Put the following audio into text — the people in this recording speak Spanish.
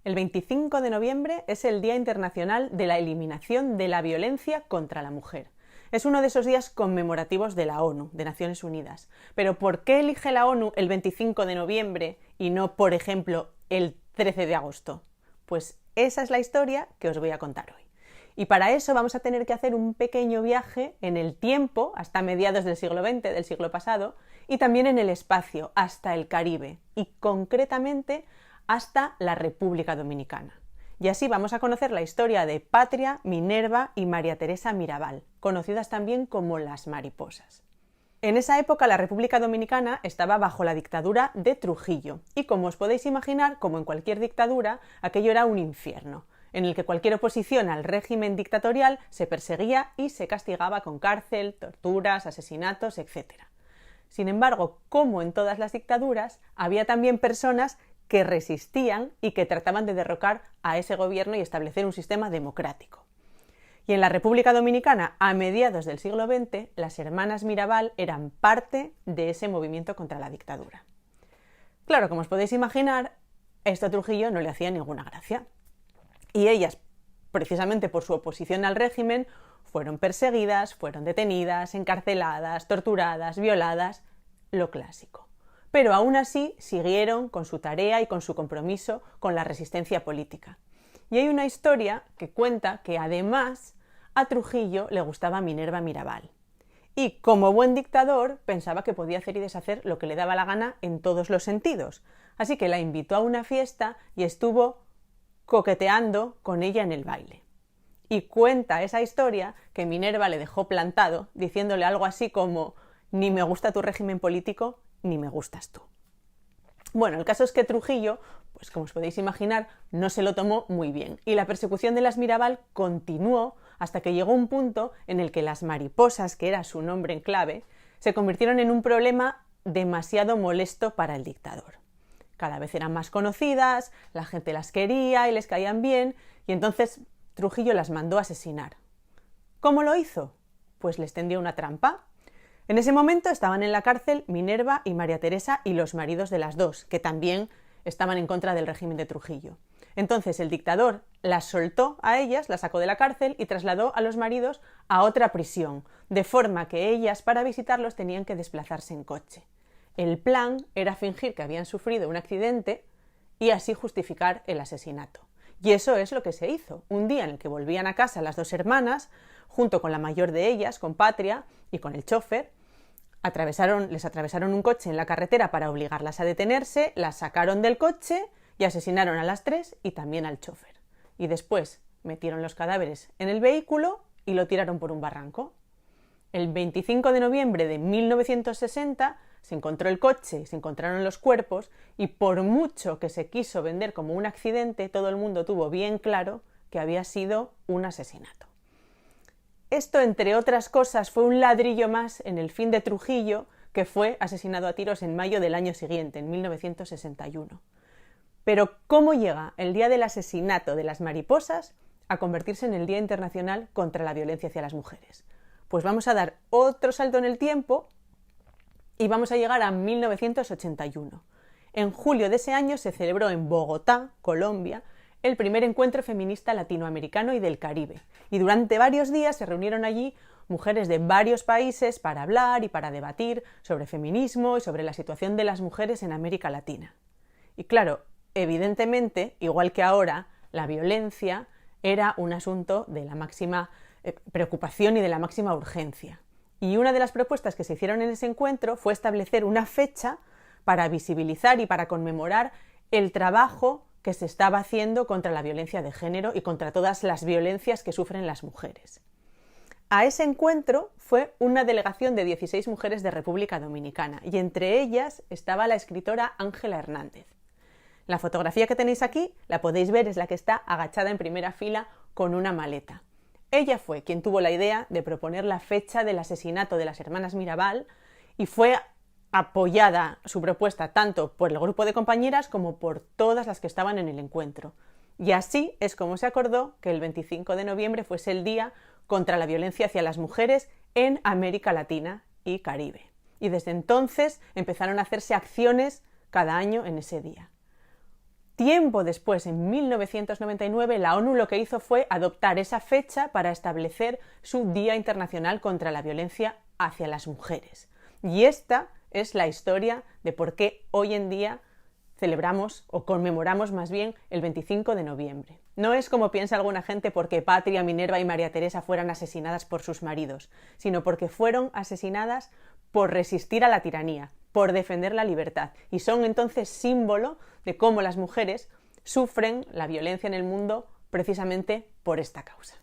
El 25 de noviembre es el Día Internacional de la Eliminación de la Violencia contra la Mujer. Es uno de esos días conmemorativos de la ONU, de Naciones Unidas. Pero ¿por qué elige la ONU el 25 de noviembre y no, por ejemplo, el 13 de agosto? Pues esa es la historia que os voy a contar hoy. Y para eso vamos a tener que hacer un pequeño viaje en el tiempo, hasta mediados del siglo XX, del siglo pasado, y también en el espacio, hasta el Caribe, y concretamente hasta la República Dominicana. Y así vamos a conocer la historia de Patria, Minerva y María Teresa Mirabal, conocidas también como las mariposas. En esa época la República Dominicana estaba bajo la dictadura de Trujillo, y como os podéis imaginar, como en cualquier dictadura, aquello era un infierno, en el que cualquier oposición al régimen dictatorial se perseguía y se castigaba con cárcel, torturas, asesinatos, etc. Sin embargo, como en todas las dictaduras, había también personas que resistían y que trataban de derrocar a ese gobierno y establecer un sistema democrático. Y en la República Dominicana, a mediados del siglo XX, las hermanas Mirabal eran parte de ese movimiento contra la dictadura. Claro, como os podéis imaginar, esto a Trujillo no le hacía ninguna gracia. Y ellas, precisamente por su oposición al régimen, fueron perseguidas, fueron detenidas, encarceladas, torturadas, violadas, lo clásico. Pero aún así siguieron con su tarea y con su compromiso con la resistencia política. Y hay una historia que cuenta que además a Trujillo le gustaba Minerva Mirabal. Y como buen dictador pensaba que podía hacer y deshacer lo que le daba la gana en todos los sentidos. Así que la invitó a una fiesta y estuvo coqueteando con ella en el baile. Y cuenta esa historia que Minerva le dejó plantado, diciéndole algo así como: ni me gusta tu régimen político, ni me gustas tú. Bueno, el caso es que Trujillo, pues como os podéis imaginar, no se lo tomó muy bien, y la persecución de las Mirabal continuó hasta que llegó un punto en el que las mariposas, que era su nombre en clave, se convirtieron en un problema demasiado molesto para el dictador. Cada vez eran más conocidas, la gente las quería y les caían bien, y entonces Trujillo las mandó a asesinar. ¿Cómo lo hizo? Pues les tendió una trampa. En ese momento estaban en la cárcel Minerva y María Teresa y los maridos de las dos, que también estaban en contra del régimen de Trujillo. Entonces el dictador las soltó a ellas, las sacó de la cárcel y trasladó a los maridos a otra prisión, de forma que ellas para visitarlos tenían que desplazarse en coche. El plan era fingir que habían sufrido un accidente y así justificar el asesinato. Y eso es lo que se hizo. Un día en el que volvían a casa las dos hermanas, junto con la mayor de ellas, con Patria y con el chofer, les atravesaron un coche en la carretera para obligarlas a detenerse, las sacaron del coche y asesinaron a las tres y también al chofer. Y después metieron los cadáveres en el vehículo y lo tiraron por un barranco. El 25 de noviembre de 1960 se encontró el coche, se encontraron los cuerpos y por mucho que se quiso vender como un accidente, todo el mundo tuvo bien claro que había sido un asesinato. Esto, entre otras cosas, fue un ladrillo más en el fin de Trujillo, que fue asesinado a tiros en mayo del año siguiente, en 1961. Pero ¿cómo llega el día del asesinato de las mariposas a convertirse en el Día Internacional contra la Violencia hacia las Mujeres? Pues vamos a dar otro salto en el tiempo y vamos a llegar a 1981. En julio de ese año se celebró en Bogotá, Colombia, el primer encuentro feminista latinoamericano y del Caribe. Y durante varios días se reunieron allí mujeres de varios países para hablar y para debatir sobre feminismo y sobre la situación de las mujeres en América Latina. Y claro, evidentemente, igual que ahora, la violencia era un asunto de la máxima preocupación y de la máxima urgencia. Y una de las propuestas que se hicieron en ese encuentro fue establecer una fecha para visibilizar y para conmemorar el trabajo que se estaba haciendo contra la violencia de género y contra todas las violencias que sufren las mujeres. A ese encuentro fue una delegación de 16 mujeres de República Dominicana y entre ellas estaba la escritora Ángela Hernández. La fotografía que tenéis aquí, la podéis ver, es la que está agachada en primera fila con una maleta. Ella fue quien tuvo la idea de proponer la fecha del asesinato de las hermanas Mirabal y fue apoyada su propuesta tanto por el grupo de compañeras como por todas las que estaban en el encuentro. Y así es como se acordó que el 25 de noviembre fuese el Día contra la Violencia hacia las Mujeres en América Latina y Caribe. Y desde entonces empezaron a hacerse acciones cada año en ese día. Tiempo después, en 1999, la ONU lo que hizo fue adoptar esa fecha para establecer su Día Internacional contra la Violencia hacia las Mujeres. Y esta es la historia de por qué hoy en día celebramos o conmemoramos más bien el 25 de noviembre. No es como piensa alguna gente porque Patria, Minerva y María Teresa fueran asesinadas por sus maridos, sino porque fueron asesinadas por resistir a la tiranía, por defender la libertad, y son entonces símbolo de cómo las mujeres sufren la violencia en el mundo precisamente por esta causa.